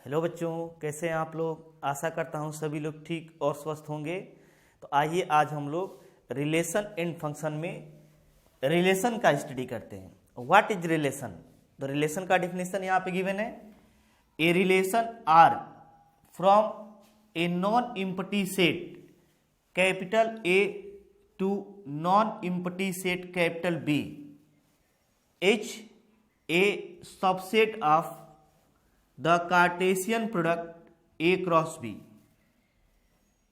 Hello बच्चों, कैसे हैं आप लोग। आशा करता हूं सभी लोग ठीक और स्वस्थ होंगे। तो आइए आज हम लोग रिलेशन एंड फंक्शन में रिलेशन का स्टडी करते हैं। What is relation. तो रिलेशन का डिफिनेशन यहाँ पे गिवन है। A relation R from a non empty set capital A to non empty set capital B is a subset of the Cartesian product A cross B.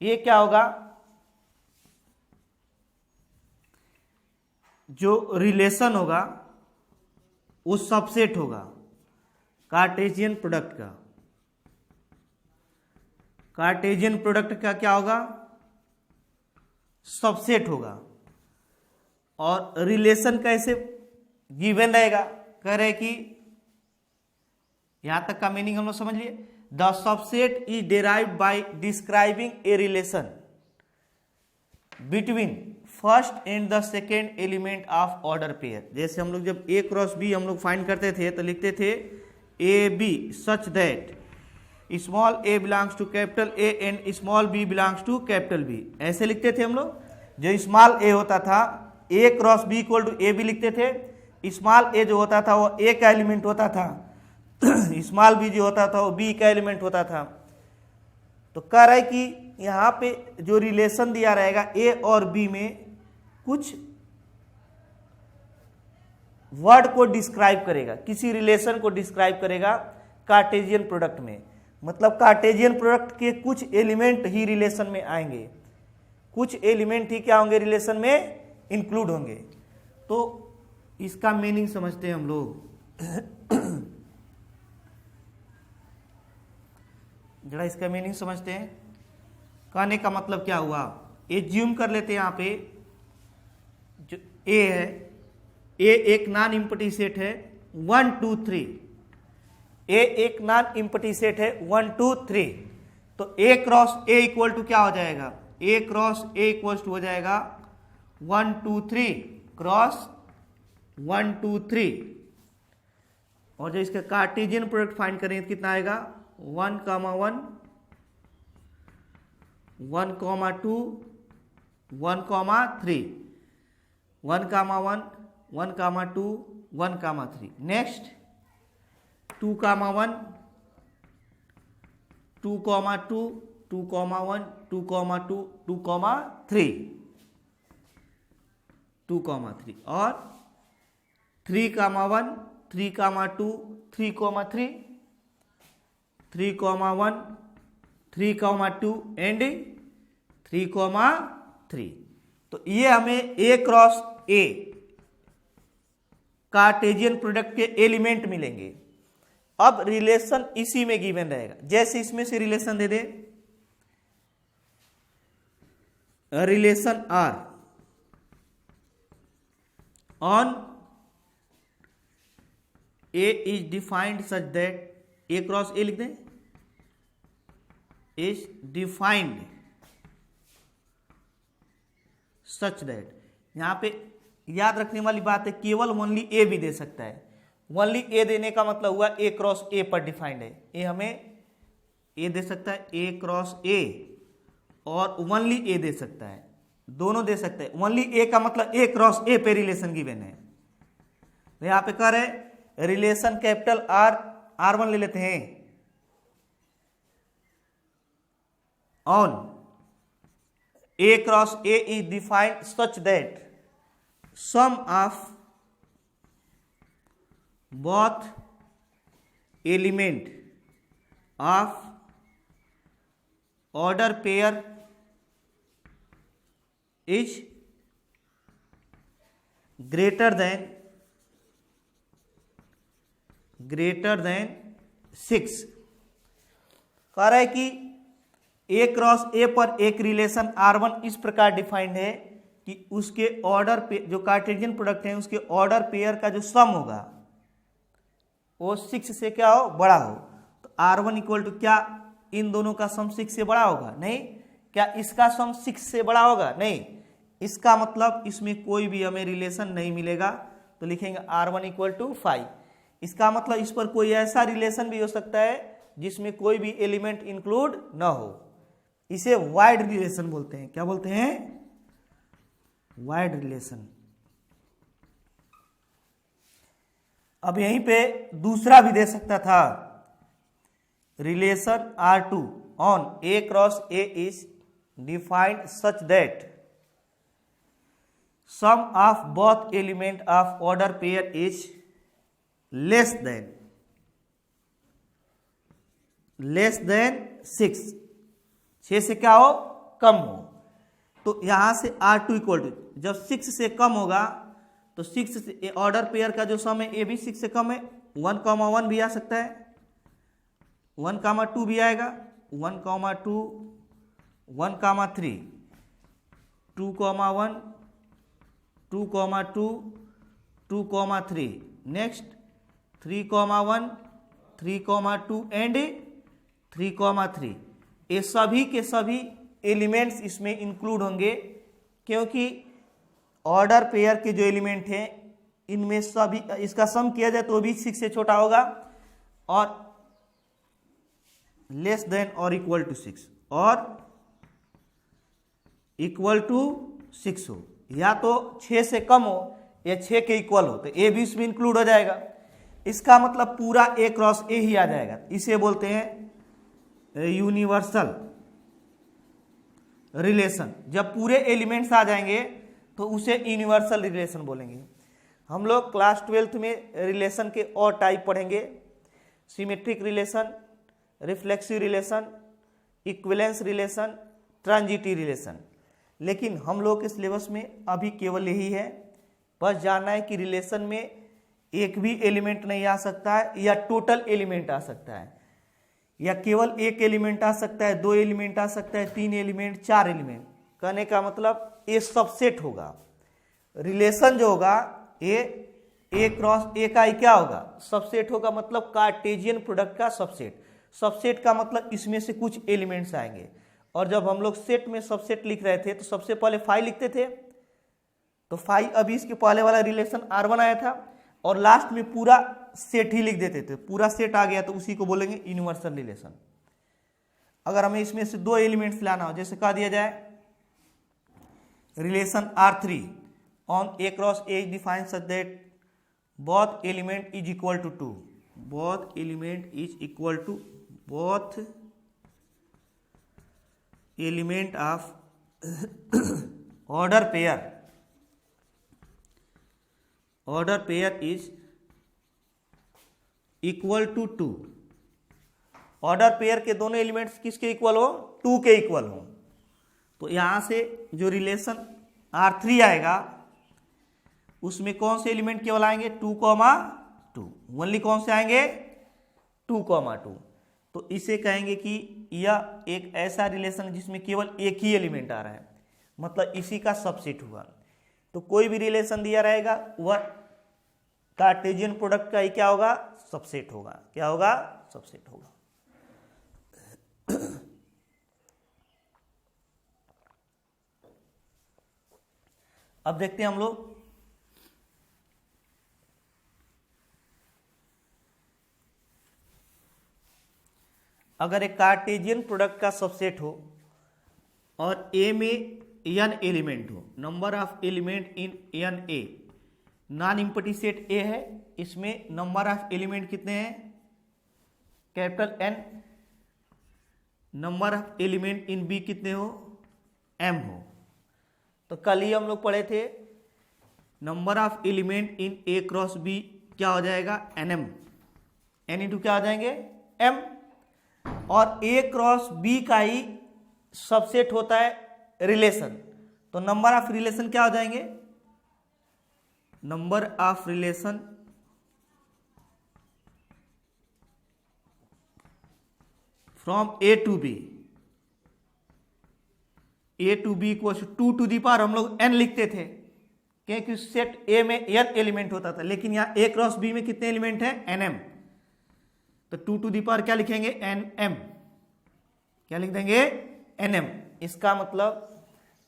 ये क्या होगा, जो relation होगा वो सबसेट होगा कार्टेशियन प्रोडक्ट का। Cartesian product का क्या होगा, सबसेट होगा। और रिलेशन कैसे गिवन रहेगा, कह रहे कि यहां तक का मीनिंग हम लोग समझ लिए। The subset is derived bye describing a relation between first and the second element of order pair. जैसे हम लोग जब ए क्रॉस बी हम लोग फाइंड करते थे तो लिखते थे A B such that small a belongs to capital A and small b belongs to capital B. ऐसे लिखते थे हम लोग। जो स्मॉल ए होता था a cross b equal to a b लिखते थे। स्मॉल ए जो होता था वो ए का एलिमेंट होता था, स्मॉल बी जो होता था वो बी का एलिमेंट होता था। तो कह रहा है कि यहां पे जो रिलेशन दिया रहेगा ए और बी में कुछ वर्ड को डिस्क्राइब करेगा, किसी रिलेशन को डिस्क्राइब करेगा कार्टेशियन प्रोडक्ट में। मतलब कार्टेशियन प्रोडक्ट के कुछ एलिमेंट ही रिलेशन में आएंगे, कुछ एलिमेंट ही क्या होंगे, रिलेशन में इंक्लूड होंगे। तो इसका मीनिंग समझते हैं हम लोग। जरा इसका मीनिंग समझते हैं। कहने का मतलब क्या हुआ, एज्यूम कर लेते हैं। यहाँ पे जो ए है, ए एक नॉन एम्प्टी सेट है 1 2 3। ए एक नॉन एम्प्टी सेट है 1 2 3। तो ए क्रॉस ए इक्वल टू क्या हो जाएगा, ए क्रॉस ए इक्वल टू हो जाएगा 1 2 3 क्रॉस 1 2 3। और जो इसका कार्टेशियन प्रोडक्ट फाइंड करेंगे तो कितना आएगा 1, 1, 1, 2, 1, 3, 1, 1, 1, 2, 1, 3। नेक्स्ट 2, 1, 2, 2, 2, 1, 2, 2, 2, 3, 2, 3। और 3, 1, 3, 2, 3, 3, 3, 1, 3, 2 एंड 3, 3। तो ये हमें ए क्रॉस ए कार्टेशियन प्रोडक्ट के एलिमेंट मिलेंगे। अब रिलेशन इसी में गिवन रहेगा। जैसे इसमें से रिलेशन दे दे, relation R on A is defined such that, A cross A लिख दें, इज डिफाइंड सच दैट। यहां पे याद रखने वाली बात है, केवल ओनली ए भी दे सकता है। ओनली ए देने का मतलब हुआ ए क्रॉस ए पर डिफाइंड है। ए हमें ए दे सकता है, ए क्रॉस ए, और ओनली ए दे सकता है, दोनों दे सकते हैं। ओनली ए का मतलब ए क्रॉस ए पे रिलेशन गिवन है। तो यहां पे कह रहे रिलेशन कैपिटल आर R1 ले लेते हैं on A cross A is defined such that sum of both element of order pair is greater than 6। कह रहा है कि ए क्रॉस ए पर एक रिलेशन R1 इस प्रकार डिफाइंड है कि उसके ऑर्डर पे जो कार्टेशियन प्रोडक्ट है उसके ऑर्डर पेयर का जो सम होगा वो 6 से क्या हो, बड़ा हो। तो R1 इक्वल टू क्या इन दोनों का सम 6 से बड़ा होगा? नहीं। क्या इसका सम 6 से बड़ा होगा? नहीं। इसका मतलब इसमें कोई भी हमें रिलेशन नहीं मिलेगा। तो लिखेंगे R1 इक्वल टू 5। इसका मतलब इस पर कोई ऐसा रिलेशन भी हो सकता है जिसमें कोई भी एलिमेंट इंक्लूड ना हो, इसे वाइड रिलेशन बोलते हैं। क्या बोलते हैं? Void relation. अब यहीं पे दूसरा भी दे सकता था, relation R2 on A cross A is defined such that sum of both element of order pair is less than 6। 6 से क्या हो? कम हो। तो यहां से R2 इक्वल टू, जब 6 से कम होगा तो 6 से ऑर्डर पेयर का जो सम है ये भी 6 से कम है। 1,1 भी आ सकता है, 1,2 भी आएगा, 1,2, 1,3, 2,1, 2,2, 2,3, नेक्स्ट 3,1, 3,2 एंड 3,3। ये सभी के सभी एलिमेंट्स इसमें इंक्लूड होंगे, क्योंकि ऑर्डर पेयर के जो एलिमेंट हैं इनमें सभी, इसका सम किया जाए तो भी 6 से छोटा होगा और लेस देन और इक्वल टू 6 और इक्वल टू 6 हो, या तो 6 से कम हो या 6 के इक्वल हो, तो ए भी इसमें इंक्लूड हो जाएगा। इसका मतलब पूरा ए क्रॉस ए ही आ जाएगा। इसे बोलते हैं यूनिवर्सल रिलेशन। जब पूरे एलिमेंट्स आ जाएंगे तो उसे यूनिवर्सल रिलेशन बोलेंगे। हम लोग क्लास 12th में रिलेशन के और टाइप पढ़ेंगे, symmetric relation, reflexive relation, equivalence relation, transitive relation. लेकिन हम लोग के सिलेबस में अभी केवल यही है, बस जानना है कि रिलेशन में एक भी एलिमेंट नहीं आ सकता है या टोटल एलिमेंट आ सकता है, या केवल एक एलिमेंट आ सकता है, 2 एलिमेंट आ सकता है, 3 एलिमेंट, 4 एलिमेंट। कहने का मतलब ये सबसेट होगा। रिलेशन जो होगा ये ए क्रॉस ए का ही क्या होगा? सबसेट होगा, मतलब कार्टेशियन प्रोडक्ट का सबसेट। सबसेट का मतलब इसमें से कुछ एलिमेंट्स आएंगे। और जब हम लोग सेट में सबसेट लिख रहे थे तो सबसे पहले फाई लिखते थे, तो फाई अभी इसके पहले वाला रिलेशन R1 आया था, और लास्ट में पूरा सेट ही लिख देते थे। पूरा सेट आ गया तो उसी को बोलेंगे यूनिवर्सल रिलेशन। अगर हमें इसमें से 2 एलिमेंट्स लाना हो, जैसे कह दिया जाए relation R3 on A cross A is defined such that both element is equal to 2, both element is equal to, both element of order pair is equal to 2। Order pair के दोनों elements किसके equal हो? 2 के equal हो। तो यहां से जो रिलेशन R3 आएगा उसमें कौन से एलिमेंट केवल आएंगे? 2,2। ओनली कौन से आएंगे? 2,2। तो इसे कहेंगे कि यह एक ऐसा रिलेशन जिसमें केवल एक ही एलिमेंट आ रहा है, मतलब इसी का सबसेट हुआ। तो कोई भी रिलेशन दिया रहेगा वह कार्टेशियन प्रोडक्ट का ही क्या होगा? सबसेट होगा। क्या होगा? सबसेट होगा। अब देखते हैं हम लोग अगर एक कार्टेशियन प्रोडक्ट का सबसेट हो और ए में n एलिमेंट हो, number of element in n A, non empty set A है, इसमें नंबर ऑफ एलिमेंट कितने हैं? Capital N। Number of element in B कितने हो? m हो। तो कल ही हम लोग पढ़े थे number of element in A cross B क्या हो जाएगा? nm। n इंटू क्या हो जाएंगे? m। और ए क्रॉस बी का ही सबसेट होता है रिलेशन, तो नंबर ऑफ रिलेशन क्या हो जाएंगे? Number of relation from A to B, A to B equal to two the power हम लोग n लिखते थे, क्योंकि सेट ए में n एलिमेंट होता था, लेकिन यहां ए क्रॉस बी में कितने एलिमेंट है? nm। तो 2 टू दी पावर क्या लिखेंगे? nm। क्या लिख देंगे? nm। इसका मतलब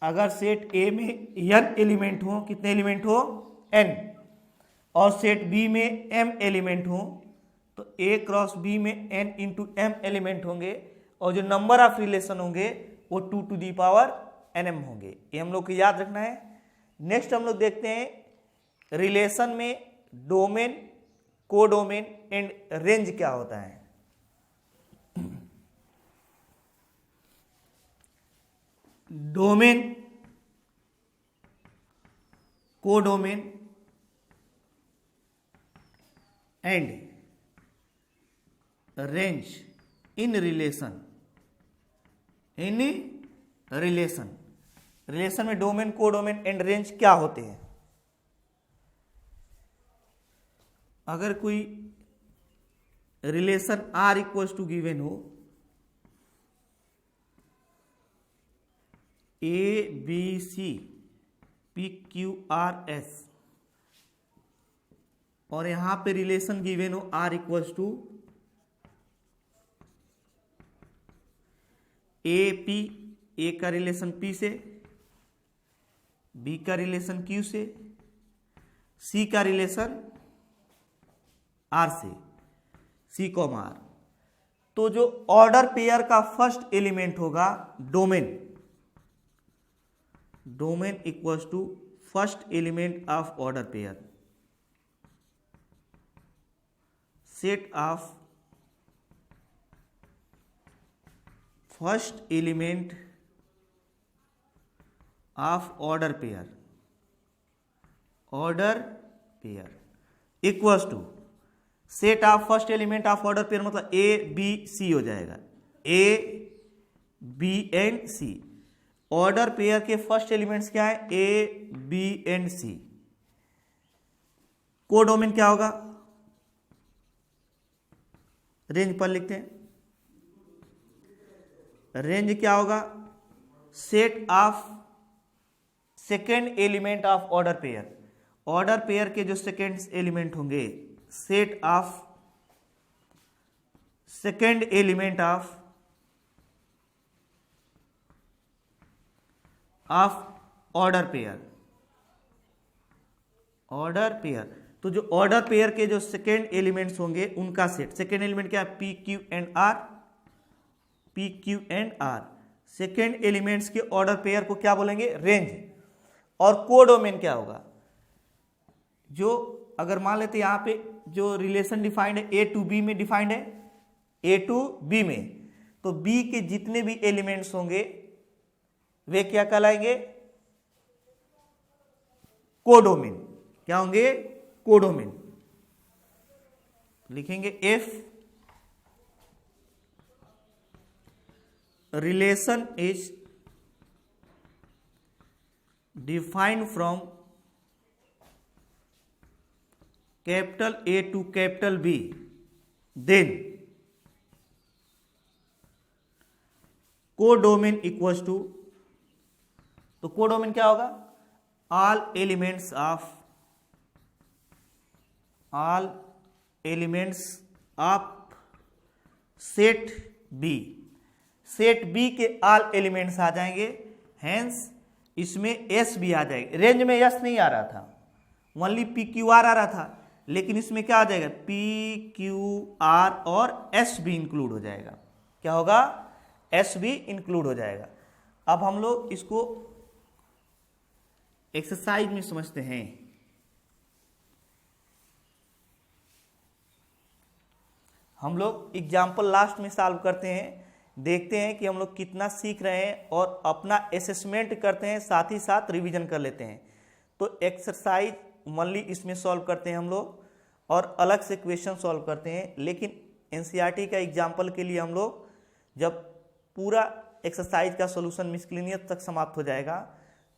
अगर सेट ए में n एलिमेंट हो, कितने एलिमेंट हो? n, और सेट बी में m एलिमेंट हो, तो A क्रॉस B में n इंटू m एलिमेंट होंगे और जो नंबर ऑफ रिलेशन होंगे वो 2 टू दी पावर nm होंगे। ये हम लोग को याद रखना है। नेक्स्ट हम लोग देखते हैं रिलेशन में डोमेन, कोडोमेन एंड रेंज क्या होता है। Domain, codomain and range in relation, relation में डोमेन, कोडोमेन एंड रेंज क्या होते हैं। अगर कोई relation R equals to given हो ABC PQRS और यहां पे रिलेशन गिवन हो R equals to AP, A का रिलेशन P से, B का रिलेशन Q से, C का रिलेशन R से, C कॉमा R, तो जो ऑर्डर पेयर का फर्स्ट एलिमेंट होगा domain, domain equals to first element of order pair, set of first element of order pair, order pair equals to set of first element of order pair, मतलब A B C हो जाएगा, A B and C. Order pair के first elements क्या है, ए B and C. Codomain क्या होगा, range पर लिखते हैं, रेंज क्या होगा, set of second element of order pair, order pair के जो सेकेंड एलिमेंट होंगे, set of second element of order pair, order pair. तो जो ऑर्डर पेयर के जो सेकेंड एलिमेंट्स होंगे उनका सेट, सेकेंड एलिमेंट क्या है, P Q and R, P Q and R. Second elements के ऑर्डर पेयर को क्या बोलेंगे, रेंज। और कोडोमेन क्या होगा, जो अगर मान लेते यहां पे जो रिलेशन डिफाइंड है ए टू बी में डिफाइंड है, ए टू बी में, तो बी के जितने भी एलिमेंट्स होंगे वे क्या कहलाएंगे, कोडोमेन। क्या होंगे, कोडोमेन। लिखेंगे if relation is defined from capital A to capital B, then codomain equals to, तो कोडोमेन क्या होगा, all elements of set B, set B के ऑल एलिमेंट्स आ जाएंगे, हेंस इसमें एस भी आ जाएगा। रेंज में एस नहीं आ रहा था, ओनली पी क्यू आर आ रहा था, लेकिन इसमें क्या आ जाएगा, पी क्यू आर और एस भी इंक्लूड हो जाएगा। क्या होगा, एस भी इंक्लूड हो जाएगा। अब हम लोग इसको एक्सरसाइज में समझते हैं। हम लोग एग्जाम्पल लास्ट में सॉल्व करते हैं, देखते हैं कि हम लोग कितना सीख रहे हैं और अपना असेसमेंट करते हैं, साथ ही साथ रिवीजन कर लेते हैं। तो एक्सरसाइज ओनली इसमें सॉल्व करते हैं हम लोग, और अलग से क्वेश्चन सॉल्व करते हैं। लेकिन एनसीईआरटी का एग्जाम्पल के लिए हम लोग जब पूरा एक्सरसाइज का सॉल्यूशन मिसक्लिनियस तक समाप्त हो जाएगा,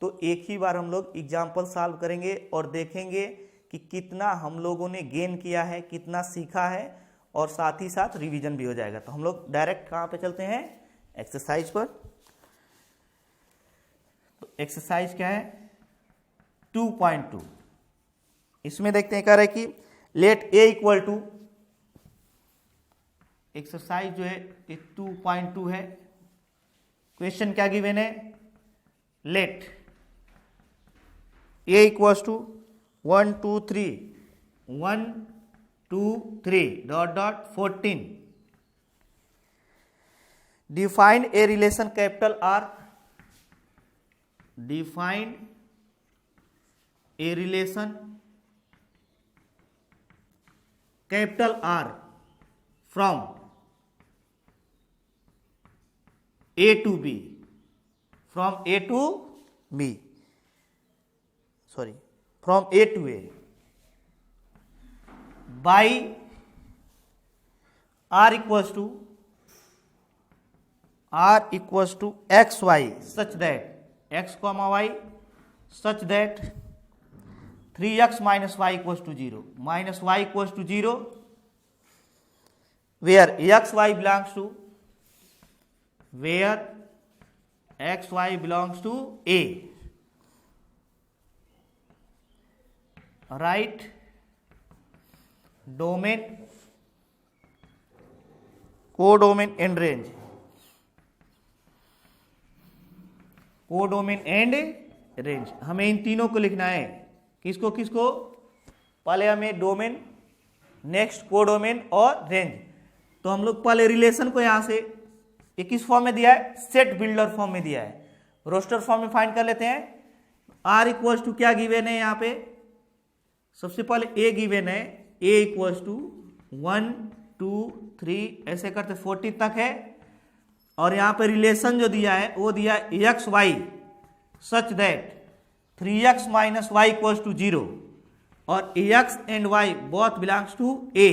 तो एक ही बार हम लोग एग्जाम्पल सॉल्व करेंगे और देखेंगे कि कितना हम लोगों ने गेन किया है, कितना सीखा है, और साथ ही साथ रिवीजन भी हो जाएगा। तो हम लोग डायरेक्ट कहाँ पे चलते हैं, एक्सरसाइज पर। तो एक्सरसाइज क्या है, 2.2। इसमें देखते हैं, कह रहे कि let A equal to, exercise जो है 2.2 है। क्वेश्चन क्या गिवन है, let A equals to 1 2 3, 1 2 3 dot dot 14 defined a relation capital R, defined a relation capital R from A to B, from A to B, sorry from A to A by R equals to x y such that x comma y such that 3x minus y equals to 0, minus y equals to 0 where x y belongs to, where x y belongs to A, right domain codomain and range, codomain and range, हमें इन तीनों को लिखना है। किसको किसको? पहले हमें डोमेन, नेक्स्ट कोडोमेन और रेंज। तो हम लोग पहले रिलेशन को यहां से ये किस फॉर्म में दिया है? सेट बिल्डर फॉर्म में दिया है। रोस्टर फॉर्म में फाइंड कर लेते हैं। आर इक्वल्स टू क्या गिवन है यहाँ पे? सबसे पहले ए गिवन है, ए इक्वल्स टू 1 2 3 ऐसे करते 14 तक है। और यहाँ पे रिलेशन जो दिया है वो दिया है x y such that 3x minus y equals to 0 और x and y both belongs to A,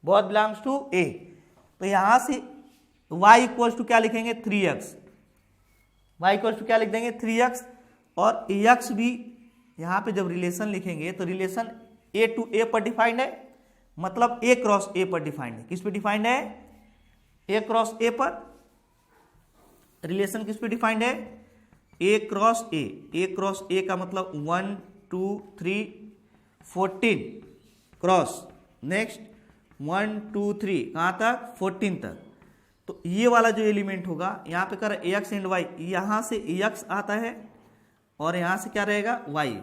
both belongs to A. तो यहां से y इक्वल्स टू क्या लिखेंगे? 3x, y इक्वल्स टू क्या लिख देंगे? 3x। और x भी यहां पे जब रिलेशन लिखेंगे तो रिलेशन a टू a पर डिफाइंड है, मतलब a क्रॉस a पर डिफाइंड है। किस पे डिफाइंड है? a क्रॉस a पर। रिलेशन किस पे डिफाइंड है? a cross a, a cross a का मतलब 1 2 3 14 क्रॉस नेक्स्ट 1 2 3 कहां तक? 14 तक। तो ये वाला जो एलिमेंट होगा यहाँ पे कर एक्स एंड वाई, यहां से एक्स आता है और यहां से क्या रहेगा? वाई।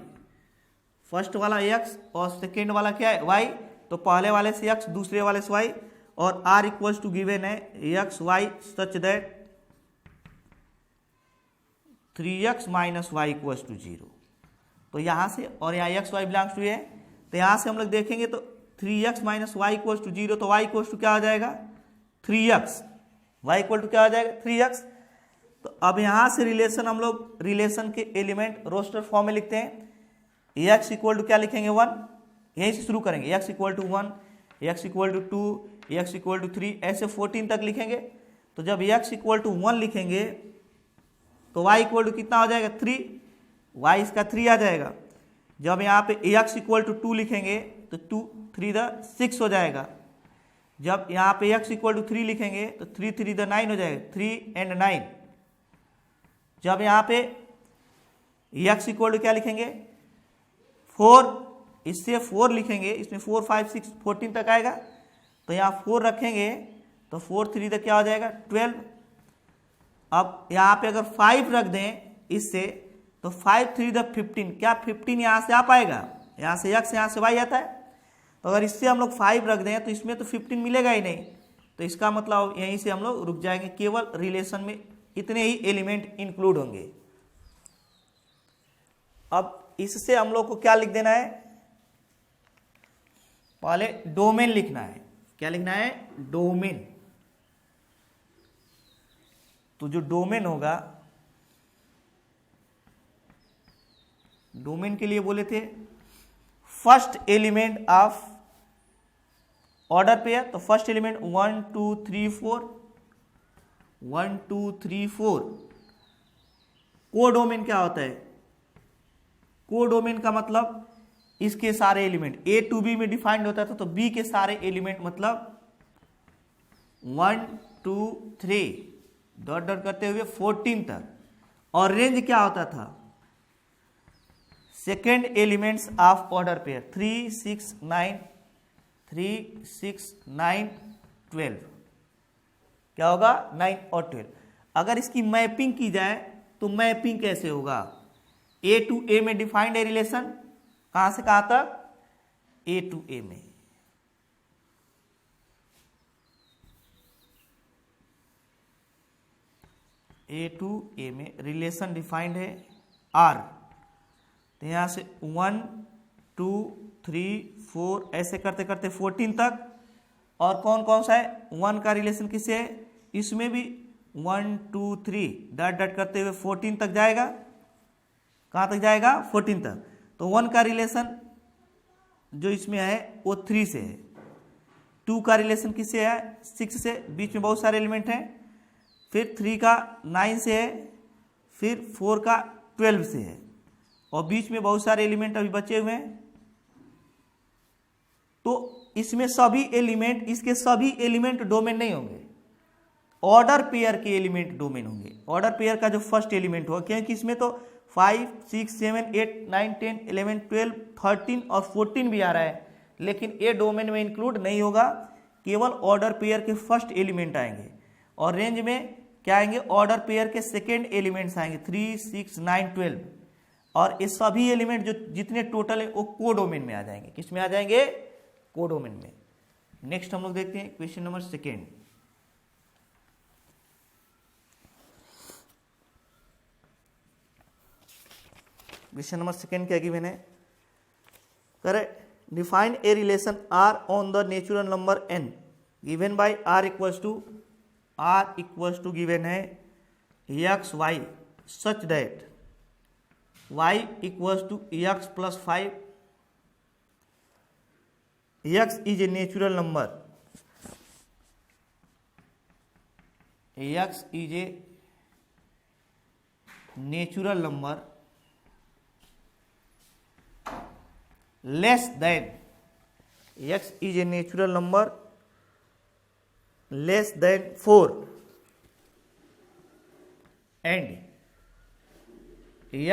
फर्स्ट वाला एक्स और सेकेंड वाला क्या है? वाई। तो पहले वाले से एक्स, दूसरे वाले से वाई। और आर इक्वल्स टू गिवन है x y such that 3x minus y equals to 0। तो यहां से और यहाँ एक्स वाई बिलोंग्स टू है, तो यहां से हम लोग देखेंगे तो 3x minus y equals to 0, तो y इक्वल्स टू क्या हो जाएगा? 3x। y इक्वल टू क्या हो जाएगा? 3x। तो अब यहां से रिलेशन हम लोग रिलेशन के एलिमेंट रोस्टर फॉर्म में लिखते हैं। x इक्वल टू क्या लिखेंगे? 1, यहीं से शुरू करेंगे। x equal to 1, x equal to 2, x equal to 3 ऐसे 14 तक लिखेंगे। तो जब x इक्वल टू 1 लिखेंगे तो y इक्वल टू कितना हो जाएगा? 3, y इसका 3 आ जाएगा। जब यहाँ पे x इक्वल टू 2 लिखेंगे तो 2 3 6 हो जाएगा। जब यहाँ पे x इक्वल टू 3 लिखेंगे तो 3 3 9 हो जाएगा, 3 एंड 9। जब यहाँ पे x इक्वल टू क्या लिखेंगे? 4, इससे 4 लिखेंगे, इसमें 4 5 6 14 तक आएगा। तो यहाँ 4 रखेंगे तो 4 3 क्या हो जाएगा? 12। अब यहाँ पे अगर 5 रख दें इससे तो 5 3 15, क्या 15 यहाँ से आ पाएगा? यहाँ से x, यहाँ से y आता है। तो अगर इससे हम लोग 5 रख दें तो इसमें तो 15 मिलेगा ही नहीं। तो इसका मतलब यहीं से हम लोग रुक जाएंगे, केवल रिलेशन में इतने ही एलिमेंट इंक्लूड होंगे। अब इससे हम लोग को क्या लिख देना है? पहले डोमेन लिखना है। क्या लिखना है? डोमेन। तो जो डोमेन होगा, डोमेन के लिए बोले थे first element of order pair. तो फर्स्ट एलिमेंट 1 2 3 4, 1 2 3 4। कोडोमेन क्या होता है? कोडोमेन का मतलब इसके सारे एलिमेंट ए टू बी में डिफाइंड होता था, तो बी के सारे एलिमेंट मतलब 1 2 3 डॉट डॉट करते हुए 14 तक। और रेंज क्या होता था? Second elements of order pair 3 6 9, 3 6 9 12। क्या होगा? 9 और 12। अगर इसकी मैपिंग की जाए तो मैपिंग कैसे होगा? ए टू ए में डिफाइंड है रिलेशन, कहां से कहां तक? ए टू ए में। ए टू ए में रिलेशन डिफाइंड है आर, तो यहाँ से 1 2 3 4 ऐसे करते करते 14 तक। और कौन कौन सा है, 1 का रिलेशन किससे है, इसमें भी 1 2 3 डॉट डॉट करते हुए 14 तक जाएगा। कहाँ तक जाएगा, 14 तक। तो 1 का रिलेशन जो इसमें है वो 3 से है, 2 का रिलेशन किससे है, 6 से, बीच में बहुत सारे एलिमेंट हैं। फिर 3 का 9 से है, फिर 4 का 12 से है, और बीच में बहुत सारे एलिमेंट अभी बचे हुए हैं। तो इसमें सभी एलिमेंट, इसके सभी एलिमेंट डोमेन नहीं होंगे, ऑर्डर पेयर के एलिमेंट डोमेन होंगे। ऑर्डर पेयर का जो फर्स्ट एलिमेंट होगा, क्योंकि इसमें तो 5 6 7 8 9 10 11 12 13 और 14 भी आ रहा है, लेकिन ये डोमेन में इंक्लूड नहीं होगा, केवल ऑर्डर पेयर के फर्स्ट एलिमेंट आएंगे। और रेंज में क्या आएंगे, ऑर्डर पेयर के सेकेंड एलिमेंट्स आएंगे 3 6 9 12, और ये सभी एलिमेंट जो जितने टोटल है वो कोडोमेन में आ जाएंगे। किस में आ जाएंगे, कोडोमेन में। नेक्स्ट हम लोग देखते हैं क्वेश्चन नंबर 2। क्वेश्चन नंबर 2 क्या गिवन है, correct, define a relation R on the natural number N given by R equals to given है x y such that y equals to x plus 5, x is a natural number, x is a natural number less than, x is a natural number less than 4 and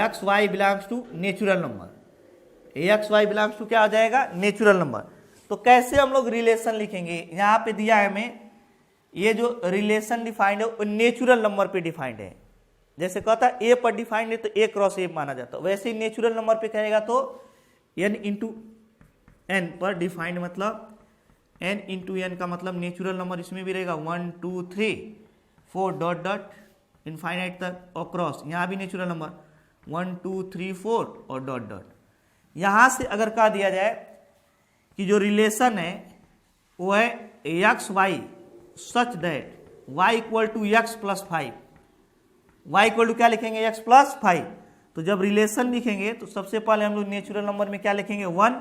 x y belongs to natural number, x y belongs to क्या आ जाएगा, natural number. तो कैसे हम लोग relation लिखेंगे, यहाँ पे दिया है हमें, ये जो रिलेशन डिफाइंड है वो नेचुरल नंबर पे डिफाइंड है। जैसे कहता है ए पर डिफाइंड है तो ए क्रॉस ए माना जाता है, वैसे ही नेचुरल नंबर पे कहेगा तो n इंटू एन पर डिफाइंड, मतलब n इंटू एन का मतलब नेचुरल नंबर इसमें भी रहेगा 1 2 3 4 डॉट डॉट इनफाइनाइट तक, और क्रॉस यहाँ भी नेचुरल नंबर 1 2 3 4 और डॉट डॉट। यहाँ से अगर कह दिया जाए कि जो रिलेशन है वो है x y such that y equal to x plus 5, y equal to क्या लिखेंगे, एक्स प्लस 5। तो जब रिलेशन लिखेंगे तो सबसे पहले हम लोग नेचुरल नंबर में क्या लिखेंगे, 1।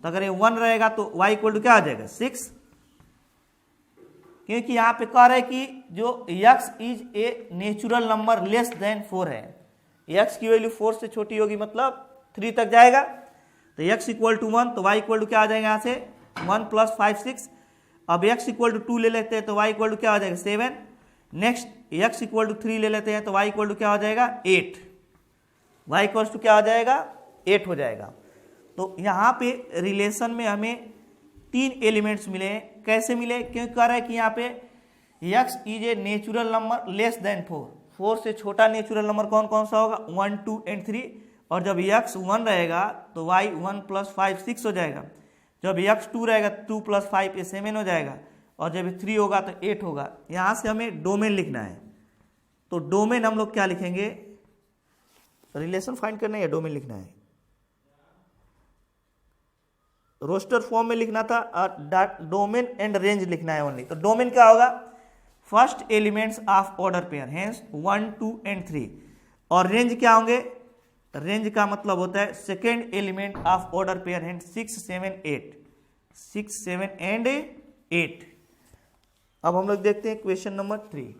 तो अगर ये 1 रहेगा तो y इक्वल टू क्या आ जाएगा, 6, क्योंकि यहाँ पे कह रहा है कि जो x is a natural number less then 4 है, x की वैल्यू 4 से छोटी होगी मतलब 3 तक जाएगा। तो x इक्वल टू 1, तो y इक्वल टू क्या आ जाएगा, यहाँ से 1 प्लस 5 6। अब x इक्वल टू 2 ले लेते हैं तो y इक्वल टू क्या हो जाएगा, 7। नेक्स्ट x इक्वल टू 3 ले लेते हैं तो y इक्वल टू क्या हो जाएगा, 8। y इक्वल टू क्या हो जाएगा, 8 हो जाएगा। तो यहाँ पे रिलेशन में हमें 3 एलिमेंट्स मिले हैं। कैसे मिले, क्योंकि कह रहा है कि यहाँ पे x is a natural number less then 4, 4 से छोटा नेचुरल नंबर कौन कौन सा होगा, 1 2 एंड 3। और जब x 1 रहेगा तो y 1 प्लस 5 6 हो जाएगा, जब x 2 रहेगा 2 प्लस 5 ये 7 हो जाएगा, और जब 3 होगा तो 8 होगा। यहाँ से हमें डोमेन लिखना है, तो डोमेन हम लोग क्या लिखेंगे, रिलेशन फाइंड करना है, डोमेन लिखना है, रोस्टर फॉर्म में लिखना था, और डोमेन एंड रेंज लिखना है ओनली। तो डोमेन क्या होगा, first elements of order pair, hence 1 2 and 3। और रेंज क्या होंगे, रेंज का मतलब होता है second element of order pair, hence 6 7 8, 6 7 and 8। अब हम लोग देखते हैं क्वेश्चन नंबर 3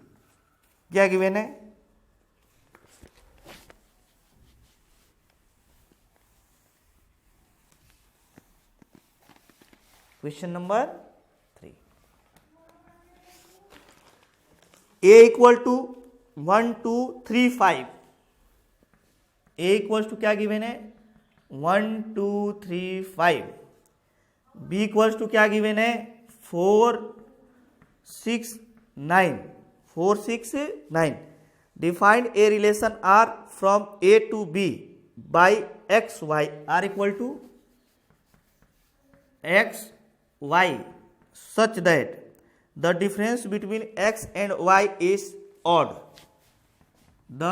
क्या गिवन है। Question number 3, a equal to 1 2 3 5, a equal to क्या गिवन है, 1 2 3 5, b इक्वल टू क्या गिवन है, 4 6 9, 4 6 9। Defined a relation r from a to b by x y r equal to x y such that the difference between x and y is odd। The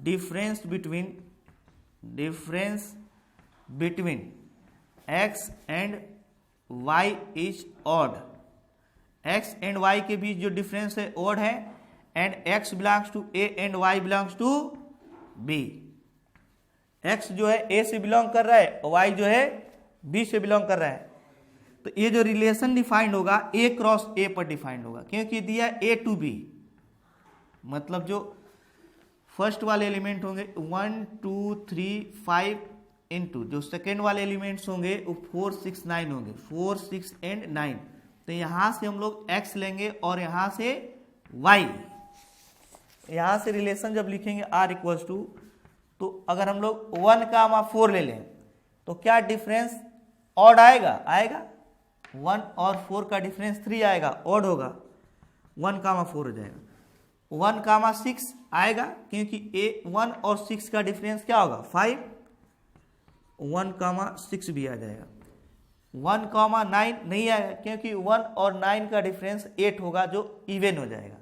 difference between x and y is odd, x and y के बीच जो difference है odd है, and x belongs to a and y belongs to b। x जो है a से belong कर रहा है, y जो है b से बिलोंग कर रहा है। तो ये जो रिलेशन डिफाइंड होगा a क्रॉस a पर डिफाइंड होगा, क्योंकि दिया a टू b, मतलब जो फर्स्ट वाले एलिमेंट होंगे 1 2 3 5 इंटू जो सेकेंड वाले एलिमेंट्स होंगे वो 4 6 9 होंगे, 4 6 एंड 9। तो यहां से हम लोग x लेंगे और यहां से y। यहां से रिलेशन जब लिखेंगे r इक्वल्स टू, तो अगर हम लोग 1,4 ले लें तो क्या डिफरेंस ऑड आएगा? 1 और 4 का डिफरेंस 3 आएगा, ऑड होगा, 1,4 हो जाएगा। 1,6 आएगा, क्योंकि 1 और 6 का डिफरेंस क्या होगा? 5, 1,6 भी आ जाएगा। 1,9 नहीं आएगा, क्योंकि 1 और 9 का डिफरेंस 8 होगा, जो इवन हो जाएगा।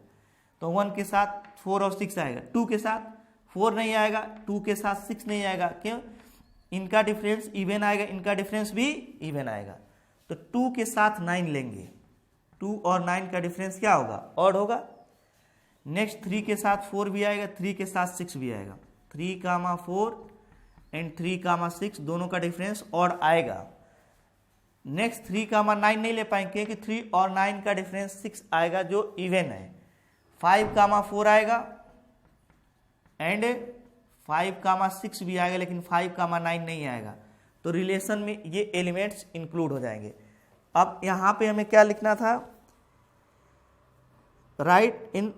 तो 1 के साथ 4 और 6 आएगा, 2 के साथ 4 नहीं आएगा, 2 के साथ 6 नहीं आएगा, क्यों? इनका डिफरेंस इवन आएगा, इनका डिफरेंस भी इवन आएगा। तो 2 के साथ 9 लेंगे, 2 और 9 का डिफरेंस क्या होगा? ऑड होगा। नेक्स्ट 3 के साथ 4 भी आएगा, 3 के साथ 6 भी आएगा, 3,4 एंड 3,6 दोनों का डिफरेंस ऑड आएगा। नेक्स्ट 3,9 नहीं ले पाएंगे, क्योंकि 3 और 9 का डिफरेंस 6 आएगा, जो इवन है। 5,4 आएगा एंड 5,6 भी आएगा, लेकिन 5,9 नहीं आएगा। तो रिलेशन में ये एलिमेंट्स इंक्लूड हो जाएंगे। अब यहां पे हमें क्या लिखना था? राइट इन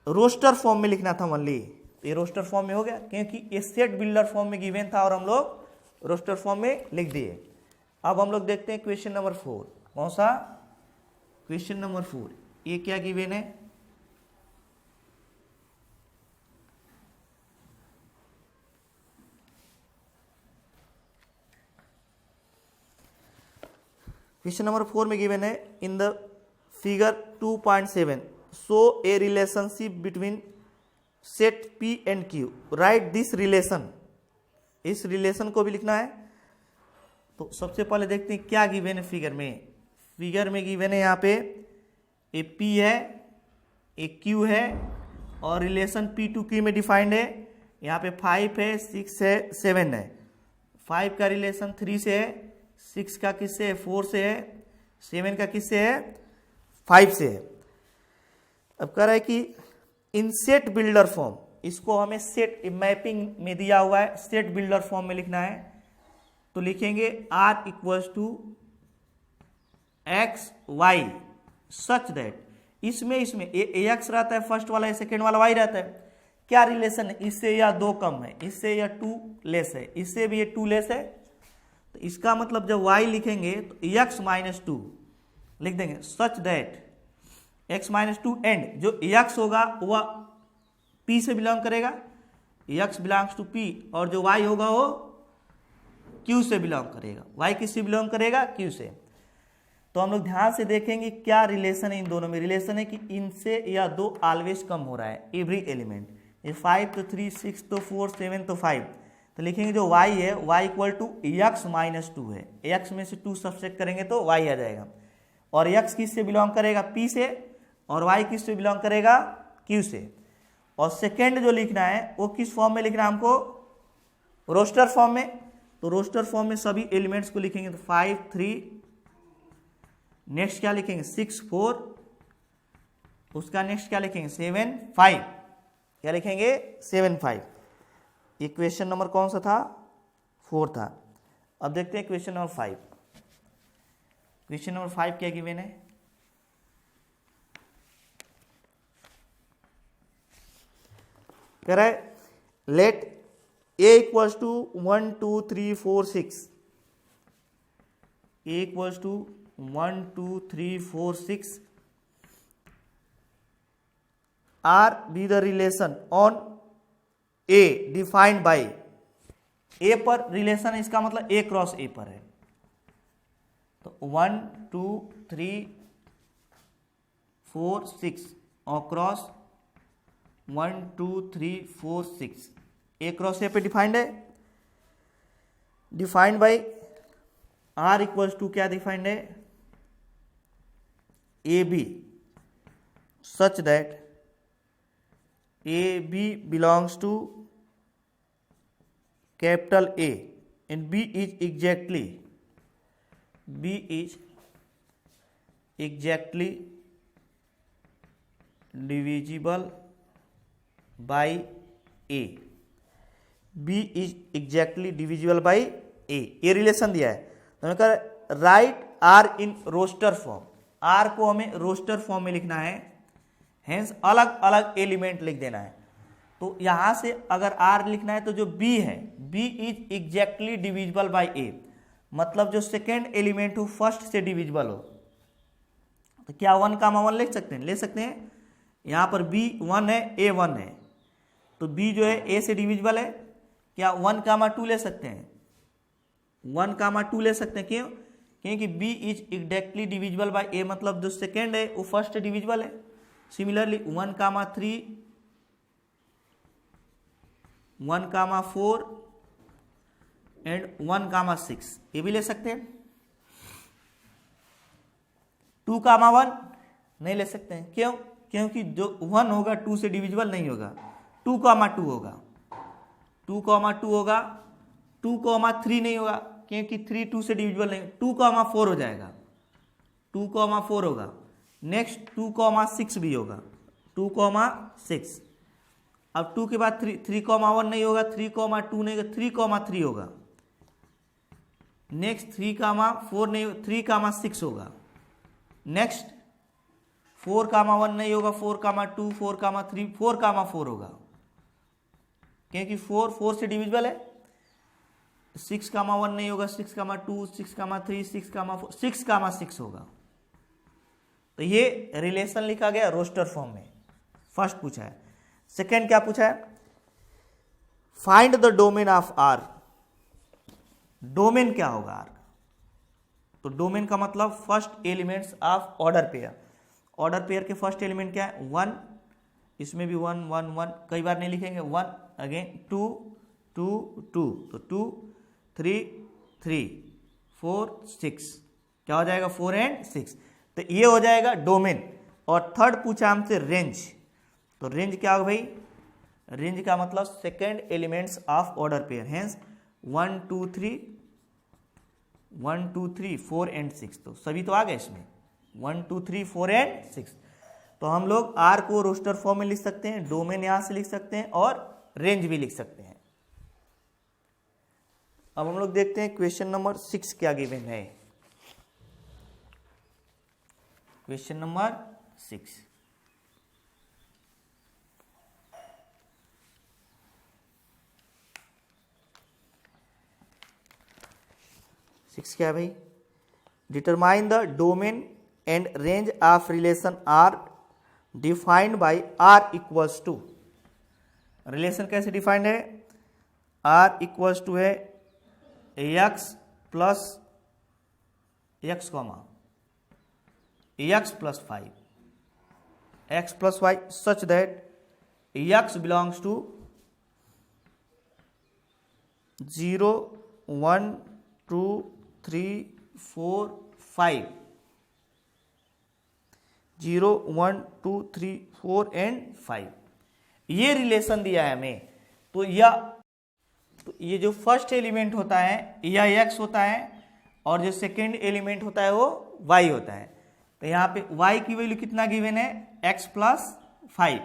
रोस्टर फॉर्म में लिखना था ओनली। ये रोस्टर फॉर्म में हो गया, क्योंकि ये सेट बिल्डर फॉर्म में गिवन था और हम लोग रोस्टर फॉर्म में लिख दिए। अब हम लोग देखते हैं क्वेश्चन नंबर 4। कौन सा? Question number 4। ये क्या गिवन है? क्वेश्चन नंबर 4 में गिवन है, in the figure 2.7 show A relationship between set P and Q, right this relation. इस रिलेशन को भी लिखना है। तो सबसे पहले देखते हैं क्या गिवन है फिगर में। फिगर में गिवन है यहाँ पे ए P है, ए Q है, और रिलेशन P टू Q में डिफाइंड है। यहाँ पे 5 है, 6 है, 7 है। 5 का रिलेशन 3 से है, 6 का किससे है? 4 से है, 7 का किससे है? 5 से है। अब कह रहा है कि इन सेट बिल्डर फॉर्म, इसको हमें सेट मैपिंग में दिया हुआ है, सेट बिल्डर फॉर्म में लिखना है। तो लिखेंगे R equals to x y such that, इसमें AX रहता है फर्स्ट वाला, सेकेंड वाला Y रहता है। क्या रिलेशन है? इससे या 2 कम है, इससे या 2 लेस है, इससे भी ये 2 लेस है। तो इसका मतलब जब y लिखेंगे तो x माइनस 2 लिख देंगे, सच दैट x माइनस 2 एंड जो x होगा वह p से बिलोंग करेगा, x बिलोंग्स टू p, और जो y होगा वो q से बिलोंग करेगा। y किससे बिलोंग करेगा? q से। तो हम लोग ध्यान से देखेंगे क्या रिलेशन है इन दोनों में। रिलेशन है कि इनसे या 2 ऑलवेज कम हो रहा है एवरी एलिमेंट। ये 5 तो 3, 6 तो 4, 7 तो 5। तो लिखेंगे जो y है y equal to x minus 2 है, x में से 2 सब्ट्रैक्ट करेंगे तो y आ जाएगा। और x किससे बिलोंग करेगा? p से, और y किससे बिलोंग करेगा? q से। और सेकेंड जो लिखना है वो किस फॉर्म में लिखना है हमको? रोस्टर फॉर्म में। तो रोस्टर फॉर्म में सभी एलिमेंट्स को लिखेंगे तो 5 3, नेक्स्ट क्या लिखेंगे? 6 4, उसका नेक्स्ट क्या लिखेंगे? 7 5। क्या लिखेंगे? 7 5। ये क्वेश्चन नंबर कौन सा था? 4 था। अब देखते हैं क्वेश्चन नंबर 5। क्वेश्चन नंबर 5 क्या गिवन है? कह रहा है let a equals to 1 2 3 4 6, a equals to 1 2 3 4 6 R be the relation on A defined by A पर रिलेशन, इसका मतलब ए क्रॉस ए पर है। तो 1 2 3 4 6 और क्रॉस 1 2 3 4 6 ए क्रॉस ए पे डिफाइंड है, defined by R equals to क्या डिफाइंड है, A B such that a b belongs to capital A and b is exactly divisible by a, b is exactly divisible by a, ये relation दिया है। तो कहा write R in roster form, R को हमें roster form में लिखना है, हेंस अलग अलग एलिमेंट लिख देना है। तो यहां से अगर आर लिखना है तो जो बी है, b is exactly divisible by a, मतलब जो सेकेंड एलिमेंट हो फर्स्ट से डिविजिबल हो। तो क्या 1 कामा 1 लिख सकते हैं, ले सकते हैं। यहां पर बी 1 है, ए 1 है, तो बी जो है ए से डिविजिबल है। क्या 1 कामा 2 ले सकते हैं, 1 कामा 2 ले सकते हैं। क्यों, क्योंकि b is exactly divisible by a, मतलब जो सेकेंड है वो फर्स्ट डिविजिबल है। Similarly 1 comma 3, 1 comma 4 and 1 comma 6 ये भी ले सकते हैं। 2 कामा 1 नहीं ले सकते हैं। क्यों, क्योंकि जो 1 होगा 2 से डिविजिबल नहीं होगा, 2 कामा 2 होगा, 2 कामा 2 होगा, 2 कामा 3 नहीं होगा क्योंकि 3 2 से डिविजिबल नहीं, 2 कामा 4 हो जाएगा, 2 कामा 4 होगा। नेक्स्ट 2 कामा 6 भी होगा, 2 कामा 6। अब 2 के बाद 3 कामा 1 नहीं होगा, 3 कामा 2 नहीं होगा, 3 कामा 3 होगा। नेक्स्ट 3 कामा 4 नहीं, 3 कामा 6 होगा। नेक्स्ट 4 कामा 1 नहीं होगा, 4 कामा 2, 4 कामा 3, 4 कामा 4 होगा क्योंकि 4 से डिविजिबल है। 6 कामा 1 नहीं होगा, 6 कामा 2, 6 कामा 3, 6 कामा 4, 6 कामा 6 होगा। तो ये रिलेशन लिखा गया रोस्टर फॉर्म में, फर्स्ट पूछा है। सेकेंड क्या पूछा है, find the domain of R. Domain क्या होगा आर, तो डोमेन का मतलब first elements of order pair. Order pair के फर्स्ट एलिमेंट क्या है, 1, इसमें भी 1 1 1, कई बार नहीं लिखेंगे, 1 अगेन 2 2 2, तो 2 3 3 4 6, क्या हो जाएगा 4 एंड 6, तो ये हो जाएगा डोमेन। और थर्ड पूछा हमसे रेंज, तो रेंज क्या होगा भाई, रेंज का मतलब second elements of order pair, hence 1 2 3 1 2 3 4 and 6, तो सभी तो आ गए इसमें 1 2 3 4 एंड 6। तो हम लोग आर को रोस्टर फॉर्म में लिख सकते हैं, डोमेन यहां से लिख सकते हैं और रेंज भी लिख सकते हैं। अब हम लोग देखते हैं क्वेश्चन नंबर 6 क्या गिवन है। क्वेश्चन नंबर 6, क्या है भाई, determine the domain and range of relation R defined by R equals to. Relation कैसे डिफाइंड है, आर इक्वल्स टू है x plus x comma x plus 5, x plus y such that x belongs to 0 1 2 3 4 5, 0 1 2 3 4 and 5, ये relation दिया है हमें। तो ये जो फर्स्ट एलिमेंट होता है यह x होता है और जो सेकेंड एलिमेंट होता है वो y होता है। तो यहाँ पे y की वैल्यू कितना गिवन है, x प्लस 5।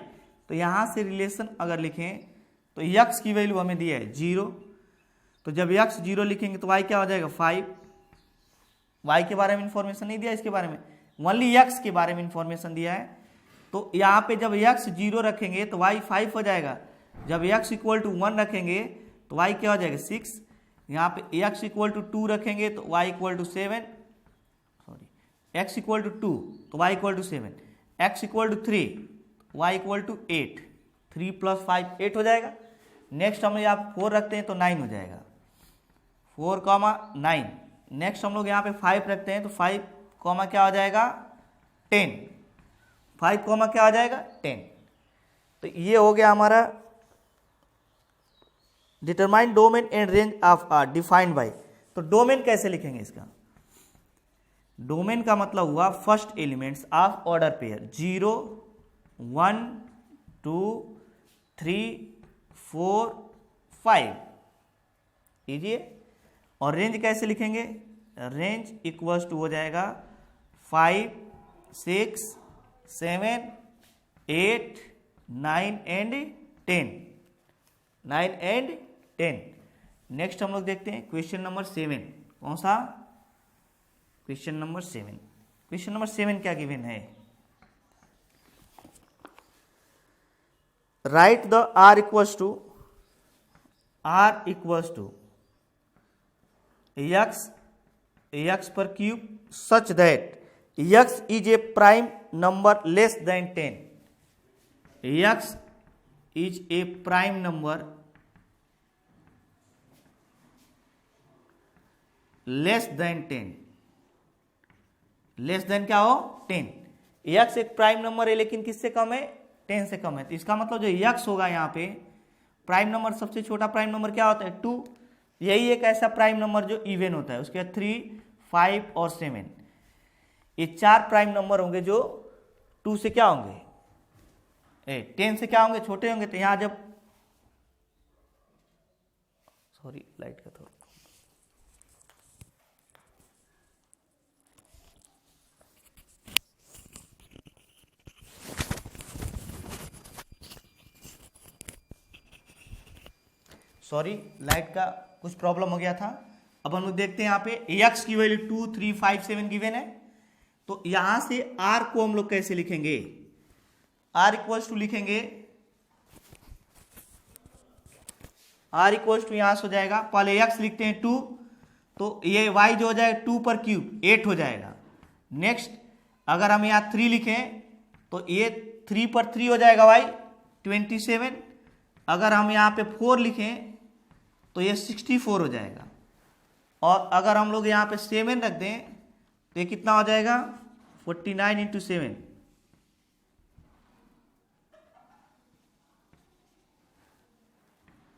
तो यहाँ से रिलेशन अगर लिखें तो x की वैल्यू हमें दिया है 0, तो जब x 0 लिखेंगे तो y क्या हो जाएगा 5। y के बारे में इंफॉर्मेशन नहीं दिया, इसके बारे में ओनली x के बारे में इंफॉर्मेशन दिया है। तो यहाँ पे जब x 0 रखेंगे तो y 5 हो जाएगा, जब x इक्वल टू 1 रखेंगे तो y क्या हो जाएगा 6, यहाँ पे x इक्वल टू 2 रखेंगे तो y equal to 7, sorry x equal to 2 तो y equal to 7, x equal to 3 y equal to 8, 3 plus 5 8 हो जाएगा। नेक्स्ट हम यहाँ 4 रखते हैं तो 9 हो जाएगा, 4 कॉमा 9। नेक्स्ट हम लोग यहाँ पे 5 रखते हैं तो 5 कॉमा क्या हो जाएगा 10, 5 कॉमा क्या हो जाएगा 10। तो ये हो गया हमारा determine domain and range of R defined by. तो डोमेन कैसे लिखेंगे इसका? डोमेन का मतलब हुआ first elements of order pair 0 1 2 3 4 5। लीजिए, और रेंज कैसे लिखेंगे? रेंज इक्वल्स टू हो जाएगा 5 6 7 8 9 एंड 10। 9 एंड 10। नेक्स्ट हम लोग देखते हैं क्वेश्चन नंबर 7। कौन सा? Question number 7। क्वेश्चन नंबर 7 क्या गिवन है? Write the r equals to x पर cube such that x is a prime number less than 10। x is a prime number less than 10। Less than क्या हो? 10। x एक prime number है लेकिन किससे कम है? 10 से कम है। तो इसका मतलब जो x होगा यहाँ पे प्राइम नंबर, सबसे छोटा प्राइम नंबर क्या होता है? 2। यही एक ऐसा प्राइम नंबर जो इवन होता है। उसके बाद 3 5 और 7, ये 4 प्राइम नंबर होंगे जो 2 से क्या होंगे? 10 से क्या होंगे? छोटे होंगे। तो यहां जब सॉरी लाइट का थोड़ा सॉरी लाइट का कुछ प्रॉब्लम हो गया था। अब हम लोग देखते हैं यहाँ पे x की वैल्यू 2 3 5 7 गिवन है। तो यहां से r को हम लोग कैसे लिखेंगे? r इक्वल्स टू लिखेंगे, r इक्वल्स टू यहां से हो जाएगा, पहले x लिखते हैं 2, तो ये y जो हो जाएगा 2 पर क्यूब 8 हो जाएगा। नेक्स्ट अगर हम यहाँ 3 लिखें तो ये 3 पर 3 हो जाएगा y 27। अगर हम यहाँ पे 4 लिखें तो ये 64 हो जाएगा। और अगर हम लोग यहाँ पे 7 रख दें तो ये कितना हो जाएगा? 49 इंटू 7,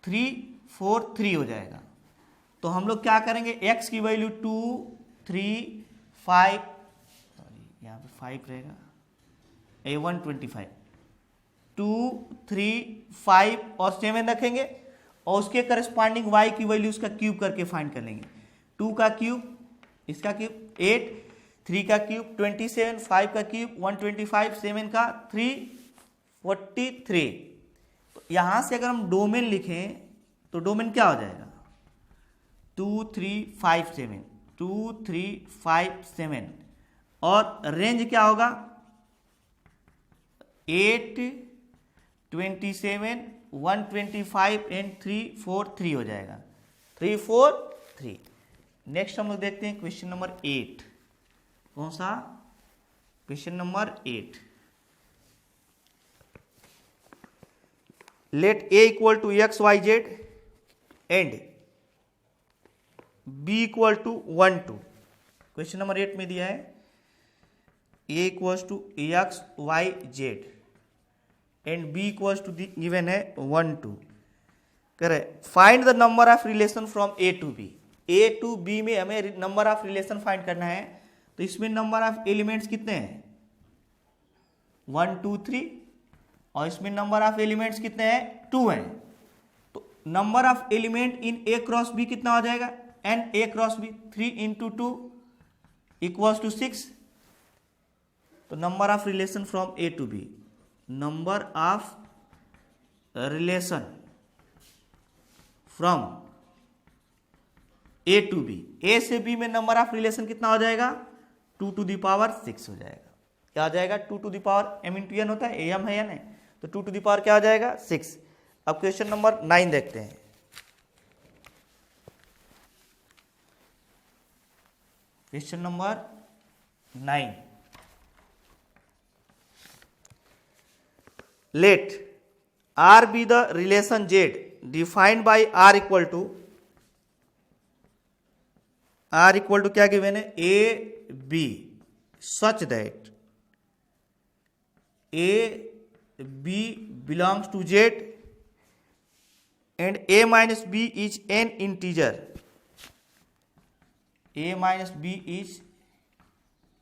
343 हो जाएगा। तो हम लोग क्या करेंगे? x की वैल्यू 2 3 5, सॉरी यहाँ पे 5 रहेगा, 125, 2 3 5 और 7 रखेंगे और उसके करस्पॉन्डिंग y की वैल्यू उसका क्यूब करके फाइंड कर लेंगे। 2 का क्यूब, इसका क्यूब 8, 3 का क्यूब 27, 5 का क्यूब 125, 7 का 343। तो यहां से अगर हम डोमेन लिखें तो डोमेन क्या हो जाएगा? 2 3 5 7, 2 3 5 7। और रेंज क्या होगा? 8 27 125 एंड 343 हो जाएगा, 343। नेक्स्ट हम लोग देखते हैं क्वेश्चन नंबर 8। कौन सा? Question number 8। Let a equal to x Y Z and b equal to 1 2। Question number 8 में दिया है a equal to x Y Z and b equal to given है 1 2। कह रहे find the number of relation from a to b। a to b में हमें number of relation find करना है। तो इसमें नंबर ऑफ एलिमेंट्स कितने हैं? 1 2 3। और इसमें नंबर ऑफ एलिमेंट्स कितने हैं? 2 हैं। तो number of element in a cross b कितना हो जाएगा? n a cross b, 3 into 2 equals to 6। तो number of relation from a to b, number of relation from a to b, a से b में नंबर ऑफ रिलेशन कितना हो जाएगा? 2 to the power 6 हो जाएगा। क्या हो जाएगा? 2 to the power m into n होता है, am है या नहीं? तो 2 टू द पावर क्या हो जाएगा? 6। अब क्वेश्चन नंबर 9 देखते हैं। Question number 9। Let r be the relation z defined by r equal to क्या गिवन है? a b such that a b belongs to Z and a minus b is an integer. a minus b is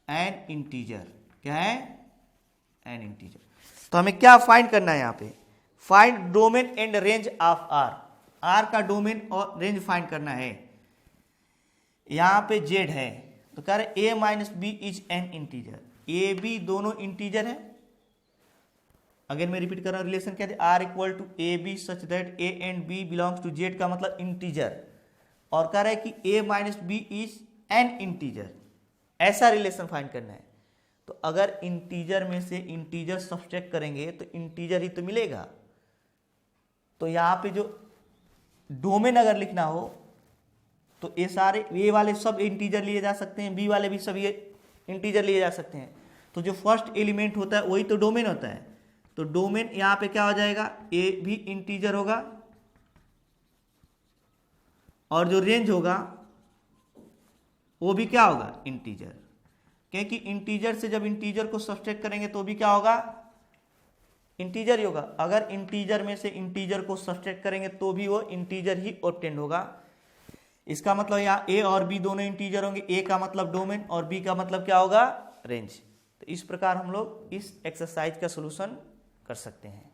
an integer. क्या है? an integer. तो हमें क्या find करना है यहाँ पे? Find domain and range of R. R का डोमेन और रेंज फाइंड करना है. यहाँ पे z है तो कह रहे a minus b is an integer. A b दोनों इंटीजर है. अगेन मैं रिपीट कर रहा हूँ, रिलेशन क्या है? R equal to a B such that a and b belongs to Z का मतलब इंटीजर, और कह रहा है कि a minus b is an integer. ऐसा रिलेशन फाइंड करना है. तो अगर इंटीजर में से इंटीजर सब्सट्रैक्ट करेंगे तो इंटीजर ही तो मिलेगा. तो यहाँ पे जो डोमेन अगर लिखना हो तो ये सारे ए वाले सब इंटीजर लिए जा सकते हैं, बी वाले भी सब ये इंटीजर लिए जा सकते हैं. तो जो फर्स्ट एलिमेंट होता है वही तो डोमेन होता है. तो डोमेन यहाँ पे क्या हो जाएगा? ए भी इंटीजर होगा और जो रेंज होगा वो भी क्या होगा? इंटीजर. क्योंकि इंटीजर से जब इंटीजर को सब्सट्रैक्ट करेंगे तो भी क्या होगा? इंटीजर ही होगा. अगर इंटीजर में से इंटीजर को सब्सट्रैक्ट करेंगे तो भी वो इंटीजर ही ऑब्टेंड होगा. इसका मतलब यहाँ ए और बी दोनों इंटीजर होंगे. ए का मतलब डोमेन और बी का मतलब क्या होगा? रेंज. तो इस प्रकार हम लोग इस एक्सरसाइज का सॉल्यूशन कर सकते हैं.